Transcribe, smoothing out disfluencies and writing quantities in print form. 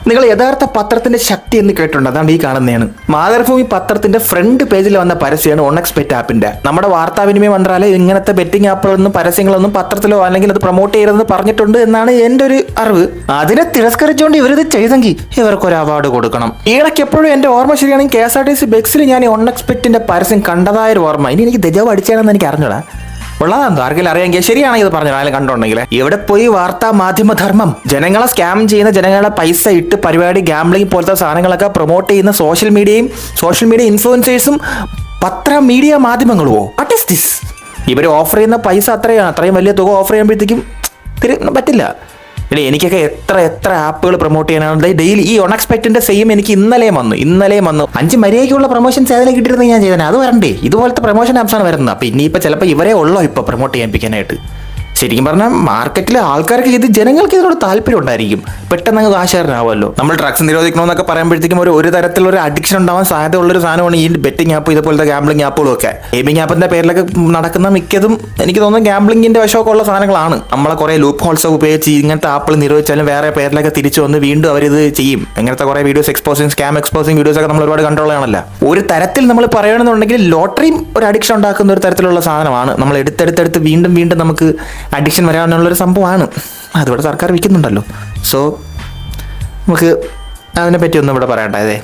നിങ്ങൾ യഥാർത്ഥ പത്രത്തിന്റെ ശക്തി എന്ന് കേട്ടിട്ടുണ്ട്. അതാണ് ഈ കാണുന്നതാണ്. മാതൃഭൂമി പത്രത്തിന്റെ ഫ്രണ്ട് പേജിൽ വന്ന പരസ്യമാണ് OneXBet ആപ്പിന്റെ. നമ്മുടെ വാർത്താവിനിമയ മന്ത്രാലയം ഇങ്ങനത്തെ ബെറ്റിംഗ് ആപ്പുകളൊന്നും പരസ്യങ്ങളൊന്നും പത്രത്തിലോ അല്ലെങ്കിൽ അത് പ്രൊമോട്ട് ചെയ്യരുതെന്ന് പറഞ്ഞിട്ടുണ്ട് എന്നാണ് എന്റെ ഒരു അറിവ്. അതിനെ തിരസ്കരിച്ചുകൊണ്ട് ഇവരിത് ചെയ്തെങ്കിൽ ഇവർക്കൊരു അവാർഡ് കൊടുക്കണം. ഈയിടയ്ക്ക് എപ്പോഴും എന്റെ ഓർമ്മ ശരിയാണെങ്കിൽ KSRTC ബസ്സിൽ ഞാൻ OneXBetന്റെ പരസ്യം കണ്ടതായൊരു ഓർമ്മ. ഇനി എനിക്ക് ദജാവ് അടിച്ചാണെന്ന് എനിക്ക് അറിഞ്ഞൂടാ. ഉള്ളതാന്തോ ആർക്കെങ്കിലും അറിയാമെങ്കിൽ ശരിയാണെങ്കിൽ ഇത് പറഞ്ഞു ആരും കണ്ടുണ്ടെങ്കിൽ ഇവിടെ പോയി വാർത്താ മാധ്യമ ധർമ്മം ജനങ്ങളെ സ്കാം ചെയ്യുന്ന, ജനങ്ങളെ പൈസ ഇട്ട് പരിപാടി ഗാംബ്ലിംഗ് പോലത്തെ സാധനങ്ങളൊക്കെ പ്രൊമോട്ട് ചെയ്യുന്ന സോഷ്യൽ മീഡിയ ഇൻഫ്ലുവൻസേഴ്സും പത്ര മീഡിയ മാധ്യമങ്ങളുമോ? What is this? ഇവർ ഓഫർ ചെയ്യുന്ന പൈസ അത്രയും വലിയ തുക ഓഫർ ചെയ്യുമ്പോഴത്തേക്കും പറ്റില്ല. എടേ എനിക്കൊക്കെ എത്ര ആപ്പുകൾ പ്രൊമോട്ട് ചെയ്യാനാണ് ഡെയിലി. ഈ OneXBetന്റെ സെയിം എനിക്ക് ഇന്നലെയും വന്നു 5 മര്യാദയ്ക്കുള്ള പ്രൊമോഷൻസ് ഏതെങ്കിലും കിട്ടിയിരുന്നത് ഞാൻ ചെയ്തേ. അത് വരണ്ടേ? ഇതുപോലത്തെ പ്രൊമോഷൻ ആപ്സാണ് വരുന്നത്. അപ്പം ഇനിയിപ്പോൾ ചിലപ്പോൾ ഇവരെ ഉള്ളോ ഇപ്പോൾ പ്രൊമോട്ട് ചെയ്യാനായിട്ട്. ശരിക്കും പറഞ്ഞാൽ മാർക്കറ്റിലെ ആൾക്കാർക്ക് ജനങ്ങൾക്ക് ഇതിനോട് താല്പര്യം ഉണ്ടായിരിക്കും. പെട്ടെന്ന് അങ്ങ് കാശുകാരനാവുമല്ലോ. നമ്മൾ ഡ്രഗ്സ് നിരോധിക്കണമെന്നൊക്കെ പറയുമ്പോഴത്തേക്കും ഒരു തരത്തിലൊരു അഡിക്ഷൻ ഉണ്ടാവാൻ സാധ്യത ഉള്ളൊരു സാധനമാണ് ഈ ബെറ്റിംഗ് ആപ്പ്, ഇതുപോലത്തെ ഗാംബ്ലിംഗ് ആപ്പുകളും ഒക്കെ. ഗെയിമിംഗ് ആപ്പിന്റെ പേരിലൊക്കെ നടക്കുന്ന മിക്കതും എനിക്ക് തോന്നുന്നു ഗാംബ്ലിംഗിന്റെ വശമൊക്കെ ഉള്ള സാധനങ്ങളാണ്. നമ്മളെ കുറെ ലൂപ്പ് ഹോൾസ് ഉപയോഗിച്ച് ഇങ്ങനത്തെ ആപ്പുകൾ നിരോധിച്ചാലും വേറെ പേരിലൊക്കെ തിരിച്ചു വന്ന് വീണ്ടും അവരിത് ചെയ്യും. ഇങ്ങനത്തെ കുറെ വീഡിയോസ് സ്കാം എക്സ്പോസിങ് വീഡിയോസ് ഒക്കെ നമ്മൾ ഒരുപാട് കണ്ടുള്ളതാണല്ലോ. ഒരു തരത്തിൽ നമ്മൾ പറയണമെന്നുണ്ടെങ്കിൽ ലോട്ടറിയും ഒരു അഡിക്ഷൻ ഉണ്ടാക്കുന്ന ഒരു തരത്തിലുള്ള സാധനമാണ്. നമ്മൾ എടുത്തെടുത്ത് വീണ്ടും നമുക്ക് അഡിക്ഷൻ വരാനുള്ളൊരു സംഭവമാണ്. അതിവിടെ സർക്കാർ വിൽക്കുന്നുണ്ടല്ലോ. സോ നമുക്ക് അതിനെപ്പറ്റി ഒന്നും ഇവിടെ പറയണ്ടേ.